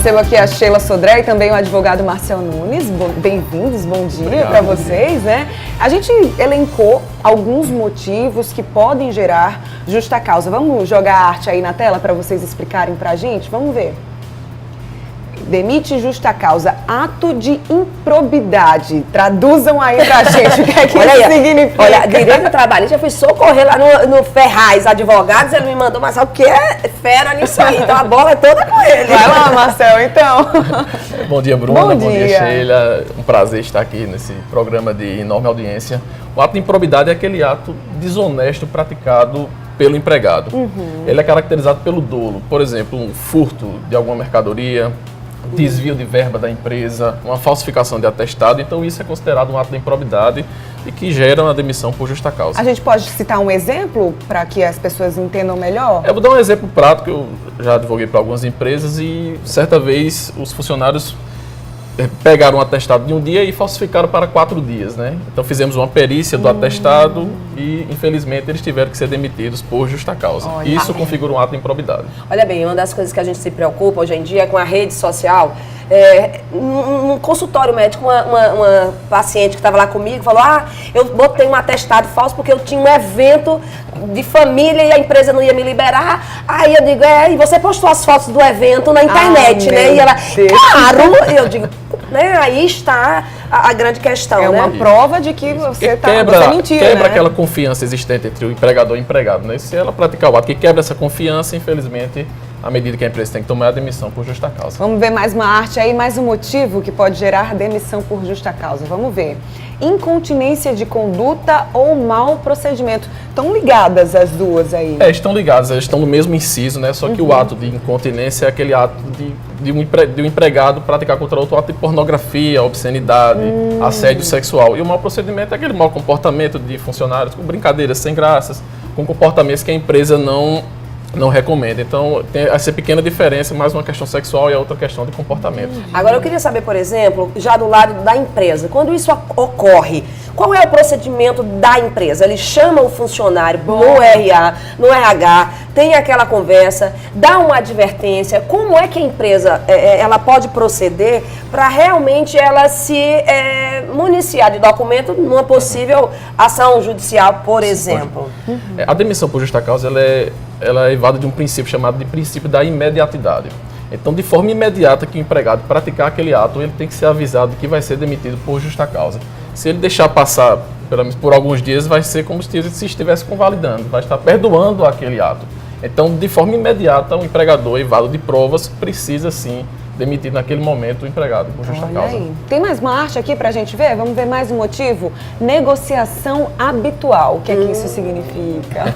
recebo aqui a Sheila Sodré e também o advogado Marcel Nunes. Bem-vindos, bom dia para vocês, né? A gente elencou alguns motivos que podem gerar justa causa. Vamos jogar a arte aí na tela para vocês explicarem para a gente? Vamos ver. Demite justa causa, ato de improbidade. Traduzam aí pra gente o que é que isso significa. Olha, direito trabalhista, eu fui socorrer lá no Ferraz Advogados, ele me mandou, mas o que é fera nisso aí? Então a bola é toda com ele. Vai lá, Marcel, então. Bom dia, Bruna. Bom dia, Sheila. Um prazer estar aqui nesse programa de enorme audiência. O ato de improbidade é aquele ato desonesto praticado pelo empregado. Ele é caracterizado pelo dolo. Por exemplo, um furto de alguma mercadoria, desvio de verba da empresa, uma falsificação de atestado. Então isso é considerado um ato de improbidade e que gera uma demissão por justa causa. A gente pode citar um exemplo para que as pessoas entendam melhor? Eu vou dar um exemplo prático. Eu já advoguei para algumas empresas e certa vez os funcionários pegaram um atestado de um dia e falsificaram para 4 dias, né? Então fizemos uma perícia do atestado e infelizmente eles tiveram que ser demitidos por justa causa. Isso configura um ato de improbidade. Olha bem, uma das coisas que a gente se preocupa hoje em dia é com a rede social. Num consultório médico, uma paciente que estava lá comigo falou: eu botei um atestado falso porque eu tinha um evento de família e a empresa não ia me liberar. Aí eu digo, e você postou as fotos do evento na internet, né? E ela, claro, eu digo, né? Aí está a grande questão, né? Uma prova de que você mentiu, quebra né? aquela confiança existente entre o empregador e o empregado, né? Se ela praticar o ato que quebra essa confiança, infelizmente, à medida que a empresa tem que tomar a demissão por justa causa. Vamos ver mais uma arte aí, mais um motivo que pode gerar demissão por justa causa. Vamos ver. Incontinência de conduta ou mau procedimento. Estão ligadas as duas aí? Estão ligadas, elas estão no mesmo inciso, né? Só que o ato de incontinência é aquele ato de um empregado praticar contra outro ato de pornografia, obscenidade, assédio sexual. E o mau procedimento é aquele mau comportamento de funcionários, com brincadeiras sem graças, com comportamentos que a empresa não recomenda. Então, tem essa pequena diferença, mais uma questão sexual e a outra questão de comportamento. Agora, eu queria saber, por exemplo, já do lado da empresa, quando isso ocorre, qual é o procedimento da empresa? Ele chama o funcionário no RH, tem aquela conversa, dá uma advertência. Como é que a empresa ela pode proceder para realmente ela se municiar de documento numa possível ação judicial, por exemplo? A demissão por justa causa, ela é evada de um princípio chamado de princípio da imediatidade. Então, de forma imediata que o empregado praticar aquele ato, ele tem que ser avisado que vai ser demitido por justa causa. Se ele deixar passar por alguns dias, vai ser como se estivesse convalidando, vai estar perdoando aquele ato. Então, de forma imediata, o empregador, evado de provas, precisa sim demitir naquele momento o empregado por justa causa. Aí. Tem mais uma arte aqui pra gente ver? Vamos ver mais um motivo? Negociação habitual. O que é que isso significa?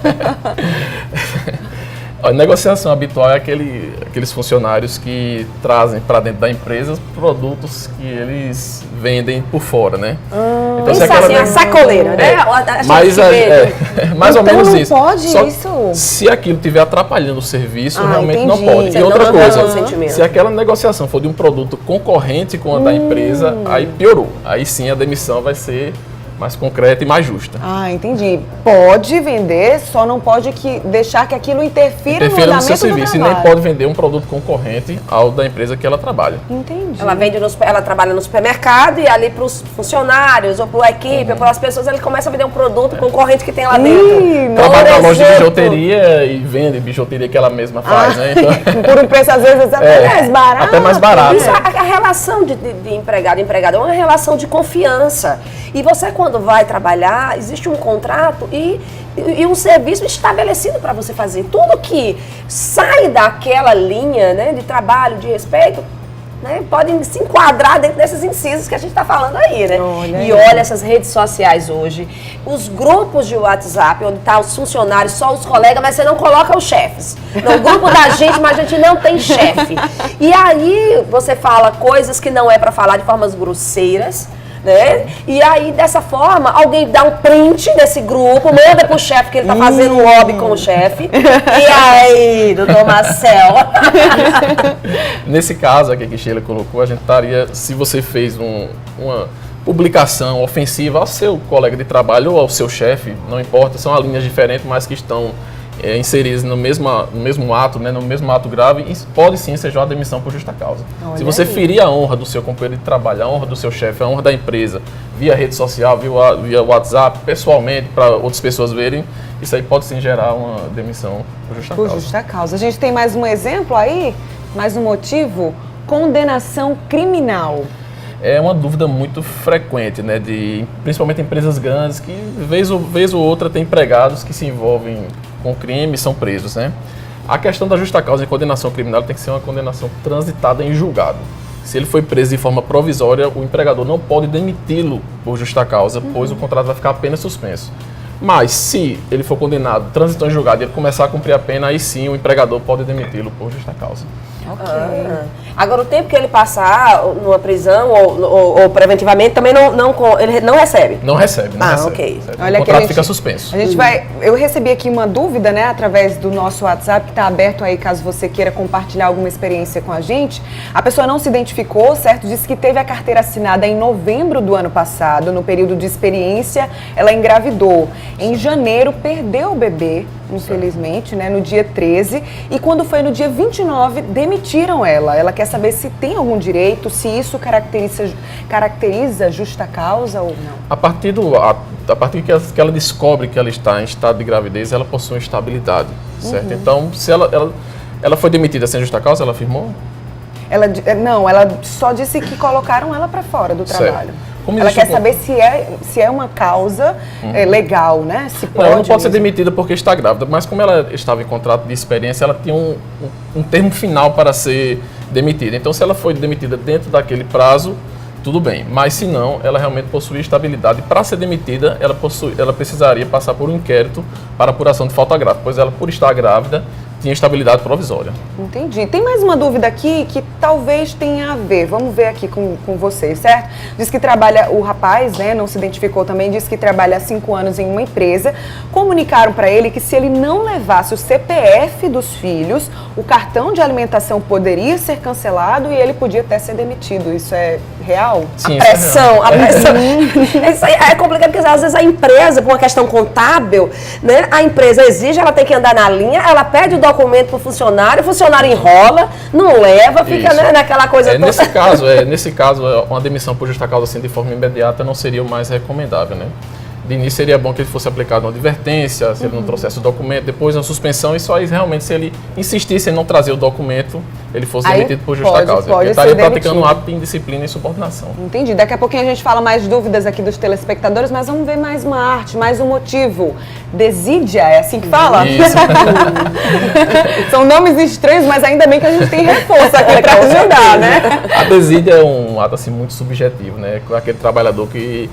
A negociação habitual é aqueles funcionários que trazem para dentro da empresa produtos que eles vendem por fora, né? Então, isso assim, a sacoleira, né? Mais ou menos isso. Não pode isso? Se aquilo estiver atrapalhando o serviço, realmente não pode. E outra coisa, se aquela negociação for de um produto concorrente com a da empresa, aí piorou. Aí sim a demissão vai ser mais concreta e mais justa. Entendi. Pode vender, só não pode deixar que aquilo interfira no andamento no seu serviço. do E nem pode vender um produto concorrente ao da empresa que ela trabalha. Entendi. Ela trabalha no supermercado e ali para os funcionários ou para a equipe, para as pessoas, ele começa a vender um produto concorrente que tem lá dentro. Trabalha na loja de bijuteria e vende bijuteria que ela mesma faz, né? Então, por um preço, às vezes, até mais barato. Até mais barato. Isso, a relação de empregado e empregado é uma relação de confiança. E você, quando vai trabalhar, existe um contrato e um serviço estabelecido para você fazer. Tudo que sai daquela linha, né, de trabalho, de respeito, né, podem se enquadrar dentro desses incisos que a gente está falando aí, né? Olha essas redes sociais hoje, os grupos de WhatsApp, onde tá os funcionários, só os colegas, mas você não coloca os chefes. No grupo da gente, mas a gente não tem chefe. E aí você fala coisas que não é para falar de formas grosseiras, né? E aí, dessa forma, alguém dá um print desse grupo, manda pro chefe que ele tá fazendo um lobby com o chefe. E aí, doutor Marcel? Nesse caso aqui que a Sheila colocou, a gente estaria, se você fez uma publicação ofensiva ao seu colega de trabalho ou ao seu chefe, não importa, são linhas diferentes, mas que estão inseridas no mesmo ato, né, no mesmo ato grave, e pode sim ser uma demissão por justa causa. Olha Se você aí. ferir a honra do seu companheiro de trabalho, a honra do seu chefe, a honra da empresa, via rede social, via WhatsApp, pessoalmente, para outras pessoas verem, isso aí pode sim gerar uma demissão por justa Por causa. justa causa. A gente tem mais um exemplo aí? Mais um motivo? Condenação criminal. É uma dúvida muito frequente, né, principalmente empresas grandes que, vez ou outra, tem empregados que se envolvem com crime e são presos, né? A questão da justa causa em condenação criminal tem que ser uma condenação transitada em julgado. Se ele foi preso de forma provisória, o empregador não pode demiti-lo por justa causa, pois o contrato vai ficar apenas suspenso. Mas, se ele for condenado, transitou em julgado e ele começar a cumprir a pena, aí sim o empregador pode demiti-lo por justa causa. Agora, o tempo que ele passar numa prisão ou preventivamente, também ele não recebe. Não recebe, não recebe. Ok. Certo? Olha O que contrato fica suspenso. A gente vai. Eu recebi aqui uma dúvida, né, através do nosso WhatsApp, que está aberto aí caso você queira compartilhar alguma experiência com a gente. A pessoa não se identificou, certo? Disse que teve a carteira assinada em novembro do ano passado, no período de experiência, ela engravidou. Em janeiro, perdeu o bebê, infelizmente, né, no dia 13, e quando foi no dia 29, demitiram ela. Ela quer saber se tem algum direito, se isso caracteriza justa causa ou não. A partir que ela descobre que ela está em estado de gravidez, ela possui estabilidade, certo? Então, se ela foi demitida sem justa causa, ela afirmou? Ela só disse que colocaram ela para fora do Certo. trabalho. Como Ela existe quer saber se é uma causa legal, né? Se Não, ela não pode ser mesmo. demitida porque está grávida, mas como ela estava em contrato de experiência, ela tinha um termo final para ser demitida. Então, se ela foi demitida dentro daquele prazo, tudo bem. Mas, se não, ela realmente possui estabilidade. Para ser demitida, ela precisaria passar por um inquérito para apuração de falta grave, pois ela, por estar grávida, tinha estabilidade provisória. Entendi. Tem mais uma dúvida aqui que talvez tenha a ver. Vamos ver aqui com vocês, certo? Diz que trabalha, o rapaz, né, não se identificou também, diz que trabalha há 5 anos em uma empresa. Comunicaram para ele que se ele não levasse o CPF dos filhos, o cartão de alimentação poderia ser cancelado e ele podia até ser demitido. Isso é real? Sim, A isso é real. pressão. Isso aí é complicado, porque às vezes a empresa, por uma questão contábil, né, a empresa exige, ela tem que andar na linha, ela pede o documento para o funcionário enrola, não leva, fica, né, naquela coisa toda. Nesse caso, uma demissão por justa causa assim, de forma imediata não seria o mais recomendável, né? De início seria bom que ele fosse aplicado uma advertência, se ele não trouxesse o documento, depois uma suspensão, e só aí realmente, se ele insistisse em não trazer o documento, ele fosse Aí demitido por justa causa. Ele estaria praticando um ato de indisciplina e insubordinação. Entendi. Daqui a pouquinho a gente fala mais dúvidas aqui dos telespectadores, mas vamos ver mais uma arte, mais um motivo. Desídia, é assim que fala? Isso. São nomes estranhos, mas ainda bem que a gente tem reforço aqui para ajudar, né? A desídia é um ato assim, muito subjetivo, né? Aquele trabalhador que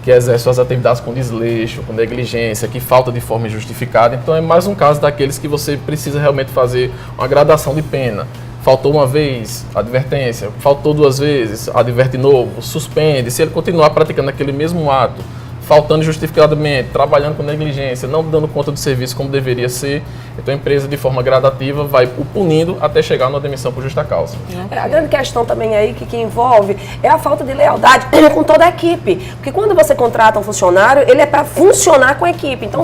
exerce suas atividades com desleixo, com negligência, que falta de forma injustificada. Então é mais um caso daqueles que você precisa realmente fazer uma gradação de pena. Faltou uma vez, advertência. Faltou 2 vezes, adverte de novo, suspende. Se ele continuar praticando aquele mesmo ato, faltando justificadamente, trabalhando com negligência, não dando conta do serviço como deveria ser, então a empresa, de forma gradativa, vai o punindo até chegar numa demissão por justa causa. A grande questão também aí que envolve é a falta de lealdade com toda a equipe. Porque quando você contrata um funcionário, ele é para funcionar com a equipe. Então,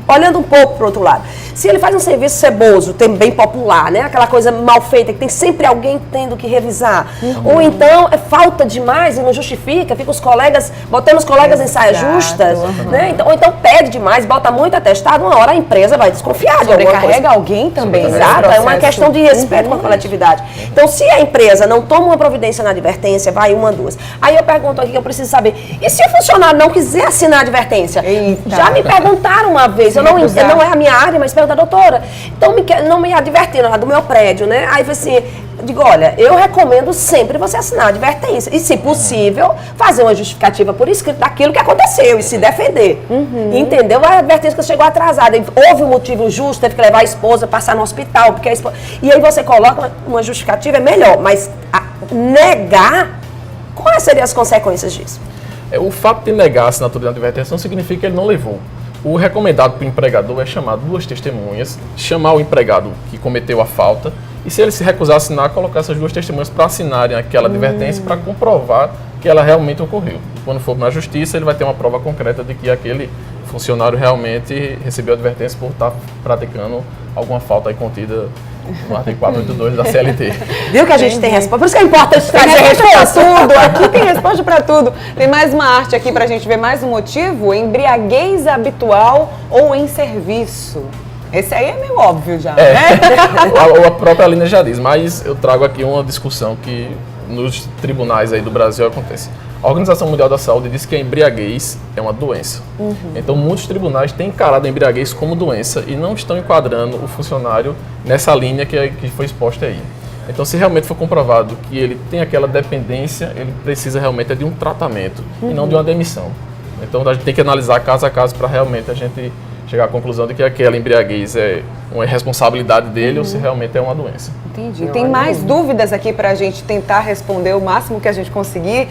olhando um pouco para o outro lado, se ele faz um serviço ceboso, bem popular, né? Aquela coisa mal feita, que tem sempre alguém tendo que revisar, ou então é falta demais e não justifica, fica os colegas, botando os colegas em saia justas, né? Então, ou então pede demais, bota muito atestado, uma hora a empresa vai desconfiar de alguma coisa. Sobrecarrega alguém também. Exato, é uma questão de respeito com a coletividade. Então, se a empresa não toma uma providência na advertência, vai 1, 2. Aí eu pergunto aqui, que eu preciso saber, e se o funcionário não quiser assinar a advertência? Eita. Já me perguntaram uma vez, não é a minha área, mas pergunta, doutora, então não me advertiram lá do meu prédio, né? Aí assim, digo, olha, eu recomendo sempre você assinar a advertência e, se possível, fazer uma justificativa por escrito daquilo que aconteceu e se defender. Entendeu? A advertência que você chegou atrasada, houve um motivo justo, teve que levar a esposa, passar no hospital, porque e aí você coloca uma justificativa, é melhor, mas negar, quais seriam as consequências disso? O fato de negar a assinatura de advertência não significa que ele não levou. O recomendado para o empregador é chamar 2 testemunhas, chamar o empregado que cometeu a falta, e se ele se recusar a assinar, colocar essas 2 testemunhas para assinarem aquela advertência para comprovar que ela realmente ocorreu. E quando for na justiça, ele vai ter uma prova concreta de que aquele o funcionário realmente recebeu advertência por estar praticando alguma falta aí contida no artigo 482 da CLT. Viu que a gente tem resposta? Por isso que é importante trazer Tem resposta resposta. pra tudo, aqui tem resposta pra tudo. Tem mais uma arte aqui pra gente ver mais um motivo, embriaguez habitual ou em serviço. Esse aí é meio óbvio já, né? A própria Aline já diz, mas eu trago aqui uma discussão que nos tribunais aí do Brasil acontece. A Organização Mundial da Saúde diz que a embriaguez é uma doença. Então, muitos tribunais têm encarado a embriaguez como doença e não estão enquadrando o funcionário nessa linha que foi exposta aí. Então, se realmente for comprovado que ele tem aquela dependência, ele precisa realmente de um tratamento e não de uma demissão. Então, a gente tem que analisar caso a caso para realmente a gente chegar à conclusão de que aquela embriaguez é uma irresponsabilidade dele ou se realmente é uma doença. Entendi. Tem mais dúvidas aqui para a gente tentar responder o máximo que a gente conseguir.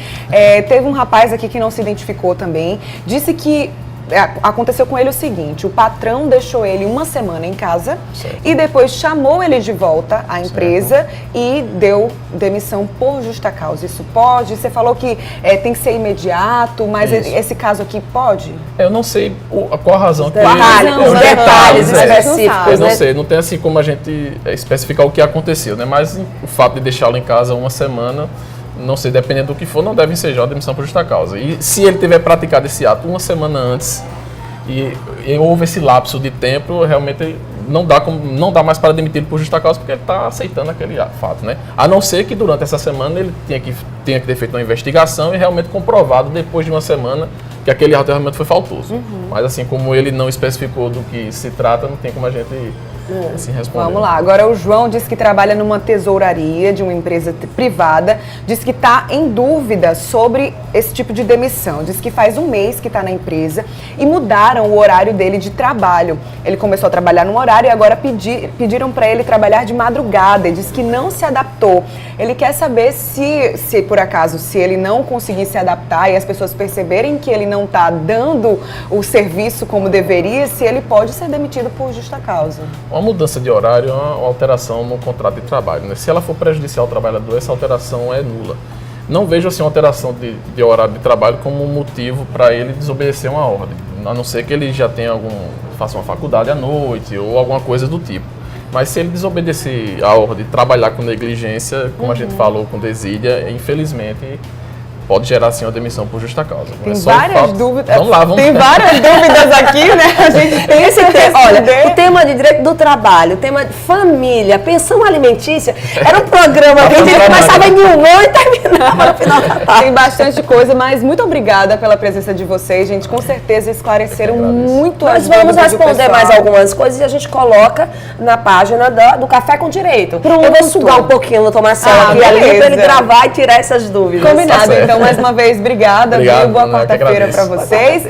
Teve um rapaz aqui que não se identificou também, disse que aconteceu com ele o seguinte: o patrão deixou ele uma semana em casa e depois chamou ele de volta à empresa e deu demissão por justa causa. Isso pode? Você falou que tem que ser imediato, mas esse caso aqui pode? Eu não sei qual a razão. Os detalhes específicos. Eu não sei, não tem assim como a gente especificar o que aconteceu, né? Mas o fato de deixá-lo em casa uma semana, não sei, dependendo do que for, não deve ensejar a demissão por justa causa. E se ele tiver praticado esse ato uma semana antes e houve esse lapso de tempo, realmente não dá mais para demitir ele por justa causa, porque ele está aceitando aquele fato, né? A não ser que durante essa semana ele tenha que ter feito uma investigação e realmente comprovado depois de uma semana que aquele ato realmente foi faltoso. Mas assim, como ele não especificou do que se trata, não tem como a gente assim responder. Vamos lá, agora o João diz que trabalha numa tesouraria de uma empresa privada, diz que está em dúvida sobre esse tipo de demissão, diz que faz um mês que está na empresa e mudaram o horário dele de trabalho. Ele começou a trabalhar num horário e agora pediram para ele trabalhar de madrugada, ele diz que não se adaptou. Ele quer saber se por acaso, se ele não conseguir se adaptar e as pessoas perceberem que ele não está dando o serviço como deveria, se ele pode ser demitido por justa causa. Uma mudança de horário é uma alteração no contrato de trabalho, né? Se ela for prejudicial ao trabalhador, essa alteração é nula. Não vejo assim uma alteração de horário de trabalho como um motivo para ele desobedecer uma ordem, a não ser que ele já tenha faça uma faculdade à noite ou alguma coisa do tipo. Mas se ele desobedecer a ordem, trabalhar com negligência, como a gente falou com desídia, infelizmente pode gerar sim uma demissão por justa causa. Tem várias dúvidas. Vamos lá, Tem várias dúvidas aqui, né? A gente tem esse tema. Olha, o tema de direito do trabalho, o tema de família, pensão alimentícia, era um programa que a gente começava em Nilmão e terminava no final da tarde. Tem bastante coisa, mas muito obrigada pela presença de vocês, gente. Com certeza esclareceram muito Nós as vamos dúvidas do responder pessoal. mais algumas coisas e a gente coloca na página do Café com Direito. Pronto. Eu vou sugar um pouquinho no Marcelo aqui ali beleza. para ele gravar e tirar essas dúvidas. Combinado, Tá certo. então, mais uma vez, obrigada, Obrigado, viu? Boa eu que quarta-feira agradeço. para vocês.